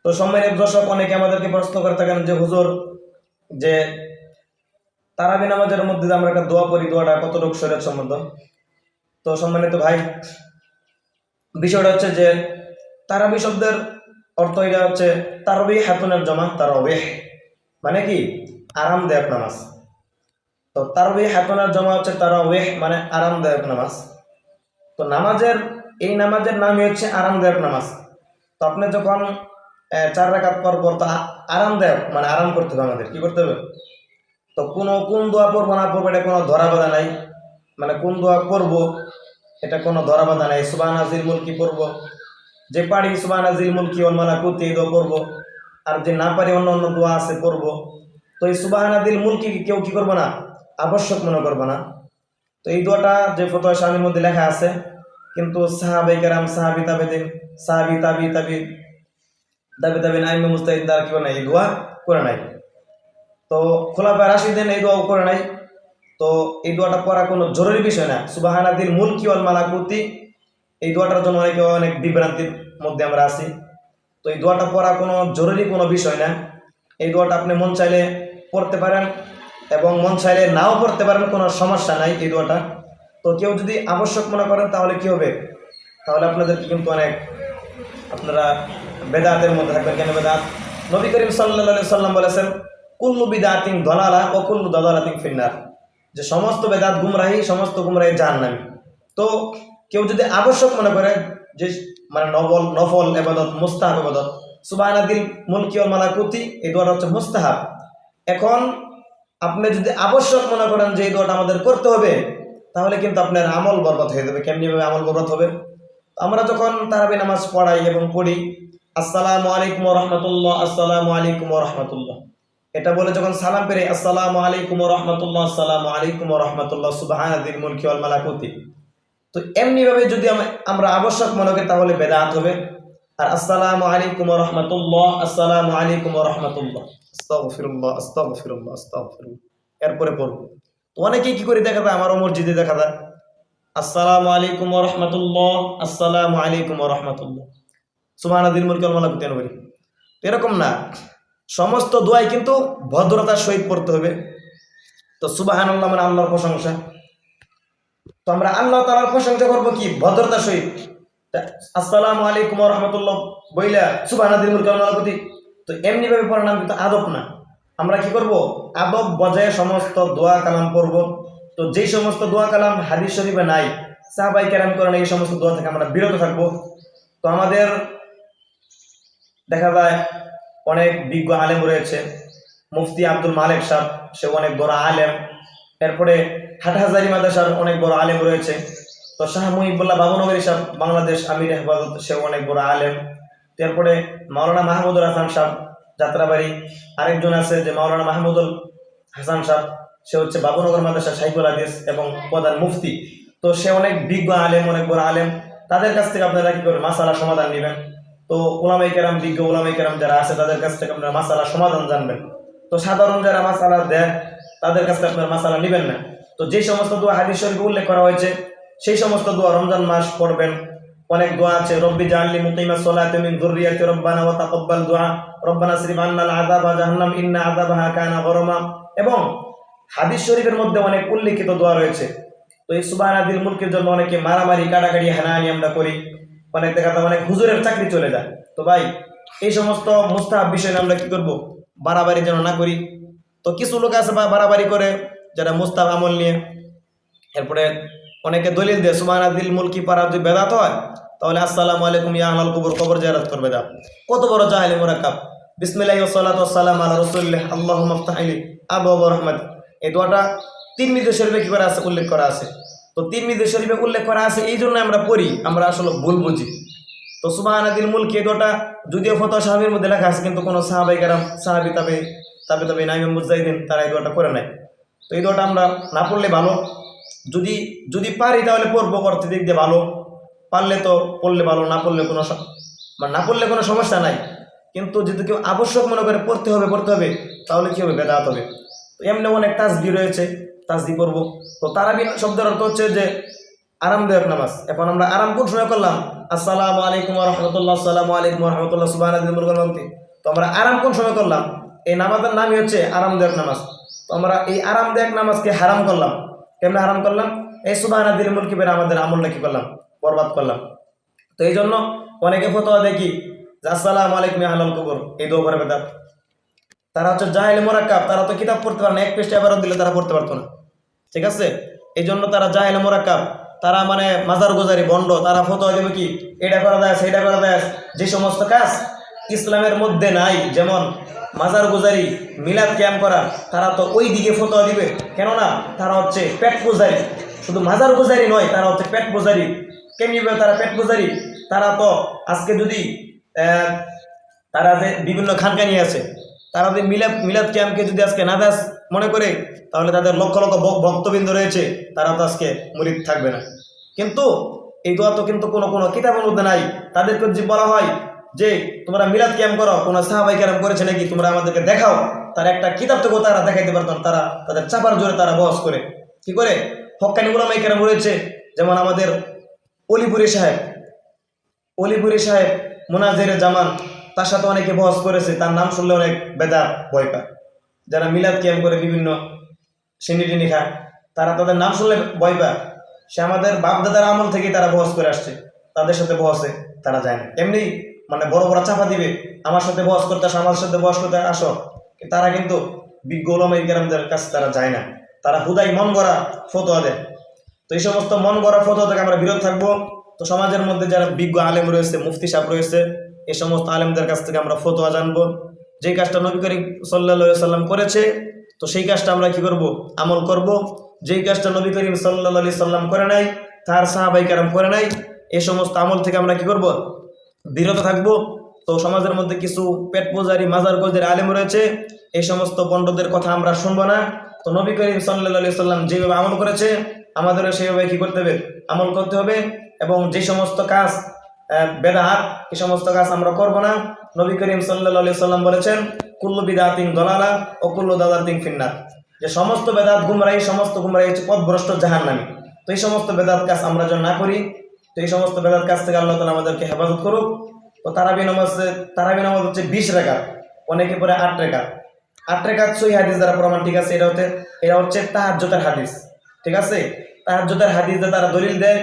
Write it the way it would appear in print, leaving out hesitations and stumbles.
তো সম্মানিত দর্শক, অনেকে আমাদেরকে প্রশ্ন করে থাকেন যে হুজুর, যে তারাবি নামাজের মধ্যে যে আমরা একটা দোয়া পড়ি, দোয়াটা কতটুকু শরীয়ত সম্মত? তো সম্মানিত ভাই, বিষয়টা হচ্ছে যে তারাবি শব্দের অর্থ এটা হচ্ছে তারাবি হাতুনের জমা তারাবিহ, মানে কি আরামদায়ক নামাজ। তো তারাবি হাতুনের জমা হচ্ছে তারাবিহ, মানে আরামদায়ক নামাজ। তো এই নামাজের নামই হচ্ছে আরামদায়ক নামাজ। তো আপনি যখন 4 রাকাত পর পর, তো আরামদায়ক মানে আরাম করতে হবে, আমাদের কি করতে হবে? তো কোন দোয়া পড়বো না পড়বো এটা কোনো ধরা বাঁধা নাই, মানে কোন দোয়া পড়বো এটা কোনো ধরা বাঁধা নাই। সুবহানা জিল মুলকি পড়বো, যে পারি সুবহানা জিল মুলকি ওয়াল মালাকুতি এই দোয়া পড়বো, আর যে না পারি অন্য অন্য দোয়া আছে পড়বো। তো এই সুবহানা জিল মুলকি কেউ কি করবো না, আবশ্যক মনে করবো না। তো এই দোয়াটা যে ফতোয়া শামির মধ্যে লেখা আছে, কিন্তু সাহাবায়ে কেরাম, সাহাবী তাবেঈন, সাহাবী তাবি তাবি দাবি দাবি আইমে মুস্তাহিদ দ্বারা কি করে নাই, এই দোয়া করে নাই। তো খোলাফায়ে রাশিদিন এই দোয়া করে নাই। তো এই দোয়াটা পড়া কোনো জরুরি বিষয় না। সুবহানা জিল মুলকি ওয়াল মালাকুতি এই দোয়াটার জন্য অনেক বিভ্রান্তির মধ্যে আমরা আছি। তো এই দোয়াটা পড়া কোনো জরুরি কোনো বিষয় না। এই দোয়াটা আপনি মন চাইলে পড়তে পারেন এবং মন চাইলে নাও পড়তে পারেন, কোনো সমস্যা নাই এই দোয়াটা। তো কেউ যদি আবশ্যক মনে করেন তাহলে কি হবে, তাহলে আপনাদেরকে কিন্তু আপনারা বেদাতের মধ্যে থাকবেন। কেন বেদাত? নবী করিম সাল্লাল্লাহু আলাইহি সাল্লাম বলেছেন, কুল্লু বিদআতিন দালালা ওয়া কুল্লু দালালাতিন ফিন্নার, যে সমস্ত বেদাত গুমরাহি, সমস্ত গুমরাহি জাহান্নামী। তো কেউ যদি আবশ্যক মনে করে যে মানে নফল ইবাদত, মুস্তাহাব ইবাদত, সুবহানাদিল মুলকি ওয়াল মালাকুতি এই দোয়াটা হচ্ছে মুস্তাহাব। এখন আপনি যদি আবশ্যক মনে করেন যে এই দোয়াটা আমাদের করতে হবে, তাহলে কিন্তু আপনার আমল বরবাদ হয়ে যাবে। কেমনি ভাবে আমল বরবাদ হবে? আমরা যখন তারাবি নামাজ পড়াই এবং পড়ি আসসালামু আলাইকুম ওয়া রাহমাতুল্লাহ, আসসালামু আলাইকুম ওয়া রাহমাতুল্লাহ, এটা বলে যখন সালাম পেরে আসসালামু আলাইকুম ওয়া রাহমাতুল্লাহ, আসসালামু আলাইকুম ওয়া রাহমাতুল্লাহ, সুবহানাদিল মুলকি ওয়াল মালাকুতি, তো এমনি ভাবে যদি আমরা আবশ্যক মনে করি তাহলে বেদাত হবে। আর আসসালামু আলাইকুম ওয়া রাহমাতুল্লাহ, আসসালামু আলাইকুম ওয়া রাহমাতুল্লাহ, আস্তাগফিরুল্লাহ আস্তাগফিরুল্লাহ আস্তাগফিরুল্লাহ, এরপরে পড়ব। তো অনেকেই কি করে দেখা যায়, আমারও মসজিদে দেখা যায় আসসালামু আলাইকুম ওয়া রাহমাতুল্লাহ, আসসালামু আলাইকুম ওয়া রাহমাতুল্লাহ, সুবহানাদিল মুলকি ওয়াল মালাকুতি বলি। এরকম না, সমস্ত দোয়াই কিন্তু ভদ্রতার সহিত পড়তে হবে। তো সুবহানাল্লাহ মানে আল্লাহর প্রশংসা। তো আমরা আল্লাহ তাআলার প্রশংসা করব কি, ভদ্রতার সহিত। আসসালামু আলাইকুম ওয়া রাহমাতুল্লাহ বইলা সুবহানাদিল মুলকি ওয়াল মালাকুতি, তো এমনি ভাবে পড়ার নাম কিন্তু আদব না। আমরা কি করব, আদব বজায় সমস্ত দোয়া কালাম পড়ব। তো যেই সমস্ত দোয়া কালাম হাদিস শরীফে নাই, সাহাবায়ে কেরাম করেন, এই সমস্ত দোয়া থেকে আমরা বিরত থাকব। তো আমাদের দেখা যায় অনেক বিজ্ঞ আলেম রয়েছে, মুফতি আব্দুল মালিক সাহেব, সে অনেক বড় আলেম। এরপরে হাটহাজারী মাদ্রাসার অনেক বড় আলেম রয়েছে। তো শাহ মুহিবুল্লাহ বাবুনগরী সাহেব, বাংলাদেশ আমির হেফাজত, সে অনেক বড় আলেম। এরপরে মাওলানা মাহমুদুল হাসান সাহেব যাত্রাবাড়ি, আরেকজন আছে যে মাওলানা মাহমুদুল হাসান সাহেব, সে হচ্ছে বাবুনগর মাদ্রাসা শাইখুল হাদিস এবং প্রধান মুফতি। তো সে অনেক বিজ্ঞ আলেম, অনেক বড় আলেম। তাদের কাছ থেকে আপনারা কি করবেন, মাসালা সমাধান নেবেন। তো উলামায়ে কেরাম, বিজ্ঞ উলামায়ে কেরাম যারা আছে তাদের কাছ থেকে আপনারা মাসালা সমাধান জানবেন। তো সাধারণ যারা মাসালা দেয় তাদের কাছ থেকে আপনারা মাসালা নেবেন না। তো যে সমস্ত দোয়া হাদিস শরীফে উল্লেখ করা হয়েছে সেই সমস্ত দোয়া রমজান মাস পড়বেন। অনেক দোয়া আছে, রব্বি জাআলনি মুকিমাস সালাতি মিন যুররিয়াতি রব্বানা ওয়া তাকাব্বাল দুআ, রব্বানা সরিফ আন্নাল আযাবা জাহান্নাম ইন্না আযাবাহা কানা গরামা, এবং হাদিস শরীফের মধ্যে অনেক উল্লেখিত দোয়া রয়েছে। তো এই সুবহানাদিল মুলকির জন্য অনেকে মারামারি, কাটাকাটি, হানাহানি আমরা করি। অনেক দেখা যায় অনেক হুজুরের চাকরি চলে যায়। তো ভাই, এই সমস্ত মুস্তাহাব বিষয় আমরা কি করব, বাড়াবাড়ি যেন না করি। তো কিছু লোক আছে বাড়াবাড়ি করে যারা মুস্তাহাব আমল নিয়ে, এরপরে অনেকে দলিল দেয় সুবহানাদিল মুলকি পারা যদি বেদাত হয় তাহলে আসসালামু আলাইকুম ইয়া আহলাল কুবুর, কবর জিয়ারত করবে। বেদাত। কত বড় জাহেলি মুরাক্কাব। বিসমিল্লাহি ওয়া সালাতু ওয়া সালামু আলা রাসূলিল্লাহ, আল্লাহুম্মা ইফতাহলি আবওয়াব রাহমাত, এই দোয়াটা তিরমিজি শরীফে কি করা আছে, উল্লেখ করা আছে। তো তিরমিজি শরীফে উল্লেখ করা আছে, এই জন্য আমরা পড়ি, আমরা আসলে ভুল বুঝি। তো সুবহানাদিল মুলকি এই দোয়াটা যদিও ফতোয়া সাহাবীর মধ্যে লেখা আছে, কিন্তু কোনো সাহাবায়ে কেরাম, সাহাবী তাবেঈন আইমে মুজতাহিদিন তারা এই দোয়াটা করে নাই। তো এই দোয়াটা আমরা না পড়লে ভালো। যদি পারি তাহলে পড়বো, করতে দিক দিয়ে ভালো, পারলে তো পড়লে ভালো, না পড়লে না পড়লে কোনো সমস্যা নাই। কিন্তু যদি কেউ আবশ্যক মনে করে পড়তে হবে তাহলে কি হবে, বেদাত হবে। তো এমনি অনেক তাসবিহ রয়েছে, তাসবিহ পড়বো। তো তারাবি শব্দের অর্থ হচ্ছে যে আরামদায়ক নামাজ। এখন আমরা আরাম কোন সময় করলাম, আসসালামু আলাইকুম ওয়া রাহমাতুল্লাহ, আসসালামু আলাইকুম ওয়া রাহমাতুল্লাহ, সুবহানাল্লাহি ওয়া বিহামদিহি। তো আমরা আরাম কোন সময় করলাম? এই নামাজের নামই হচ্ছে আরামদায়ক নামাজ। তো আমরা এই আরামদায়ক নামাজকে হারাম করলাম। কেমনে হারাম করলাম? এই সুবহানাল্লাহিল মুলকি বের আমাদের আমলটা কি করলাম? বরবাদ করলাম। তো এই জন্য অনেকে ফতোয়া দেয় কি যে আসসালামু আলাইকুম ইয়া আহলাল কুবুর, এই দোয়া করে বেদাত। তারা হচ্ছে জাহেল মোরাক্কাব, তারা তো কিতাব পড়তে পারে না, এক পৃষ্ঠা ইবারত দিলে তারা পড়তে পারতো না। ঠিক আছে, এই জন্য তারা জাহেল মোরাক্কাব, তারা মানে মাজার গোজারি বন্ড, তারা ফতোয়া দেবে কি এটা করা যায় সেইটা করা যায়, যে সমস্ত কাজ ইসলামের মধ্যে নাই, যেমন মাজার গোজারি, মিলাদ ক্যাম্প করা, তারা তো ওই দিকে ফতোয়া দিবে। কেননা তারা হচ্ছে পেট পূজারি, শুধু মাজার গোজারি নয়, তারা হচ্ছে পেট পূজারি। কেমনি তারা পেট পূজারি? তারা তো আজকে যদি তারা যে বিভিন্ন খানকানি আছে, তারা যদি মিলাদ ক্যাম্পকে যদি আজকে নাজাস মনে করে, তাহলে তাদের লক্ষ লক্ষ ভক্তবৃন্দ রয়েছে, তারা তো আজকে মুরিদ থাকবে না। কিন্তু এই দোয়া তো কিন্তু কোনো কোনো কিতাবের মধ্যে নাই। তাদেরকে যে বলা হয় যে তোমরা মিলাদ ক্যাম্প করো, কোনো সাহাবাই কেরাম করেছে নাকি, তোমরা আমাদেরকে দেখাও, তার একটা কিতাব থেকেও তারা দেখাইতে পারতাম। তারা তাদের চাপার জোরে তারা বহস করে কি করে হক্কানি উলামায়ে কেরাম রয়েছে, যেমন আমাদের অলিপুরি সাহেব মোনাজেরে জামান, তার সাথে অনেকে বহস করেছে, তার নাম শুনলে অনেক বেদাত ভয় পায়। যারা মিলাদ ক্যাম্প করে বিভিন্ন সিন্নি টিনি খায়, তারা তাদের নাম শুনলে ভয় পায়। সে আমাদের বাপদাদার আমল থেকেই তারা বহস করে আসছে, তাদের সাথে বহসে তারা যায় না। এমনি মানে বড় বড় চাপা দিবে, আমার সাথে বহস করতে আসো, আমার সাথে বহস করতে আসো, তারা কিন্তু বিজ্ঞ উলামায়ে কেরামদের কাছে তারা যায় না। তারা হুদাই মন গড়া ফতোয়া দেয়। তো এই সমস্ত মন গড়া ফতোয়া থেকে আমরা বিরত থাকবো। তো সমাজের মধ্যে যারা বিজ্ঞ আলেম রয়েছে, মুফতি সাহেব রয়েছে, এই সমস্ত আলেমদের কাছ থেকে আমরা ফতোয়া জানবো। যেই কাজটা নবী করিম সাল্লাল্লাহু আলাইহি সাল্লাম করেছে, তো সেই কাজটা আমরা কি করব? আমল করব। যেই কাজটা নবী করিম সাল্লাল্লাহু আলাইহি সাল্লাম করে নাই, তার সাহাবাই কেরাম করে নাই, এই সমস্ত আমল থেকে আমরা কি করব? বিরত থাকবো। তো সমাজের মধ্যে কিছু পেট পূজারি, মাজার গোজারি আলেম রয়েছে, এই সমস্ত পণ্ডিতদের কথা আমরা শুনবো না। তো নবী করিম সাল্লাল্লাহু আলাইহি সাল্লাম যেভাবে আমল করেছে, আমাদেরও সেইভাবে কি করতে হবে? আমল করতে হবে। এবং যে সমস্ত কাজ বেদাত, এই সমস্ত কাজ আমরা করব না। নবী করিম সাল্লাল্লাহু আলাইহি সাল্লাম বলেছেন কুল্লু বিদআতিন দালালা ও কুল্লু দালালাতিন ফিন্নার, যে সমস্ত বেদাত গুমরাহি, সমস্ত গুমরাহি হচ্ছে পথভ্রষ্ট জাহান্নামী। তো এই সমস্ত বেদাত কাজ আমরা যেন না করি। তো এই সমস্ত বেদাত কাজ থেকে আল্লাহ তাআলা আমাদেরকে হেফাজত করুক। তো তারাবি নামাজ হচ্ছে 20 রাকাত, অনেকে পরে 8 রাকাত। 8 রাকাত সহি হাদিস দ্বারা প্রমাণ, ঠিক আছে। এটা হচ্ছে তাহাজ্জুদের হাদিস, ঠিক আছে। তাহাজ্জুদের হাদিস দ্বারা তারা দলিল দেয়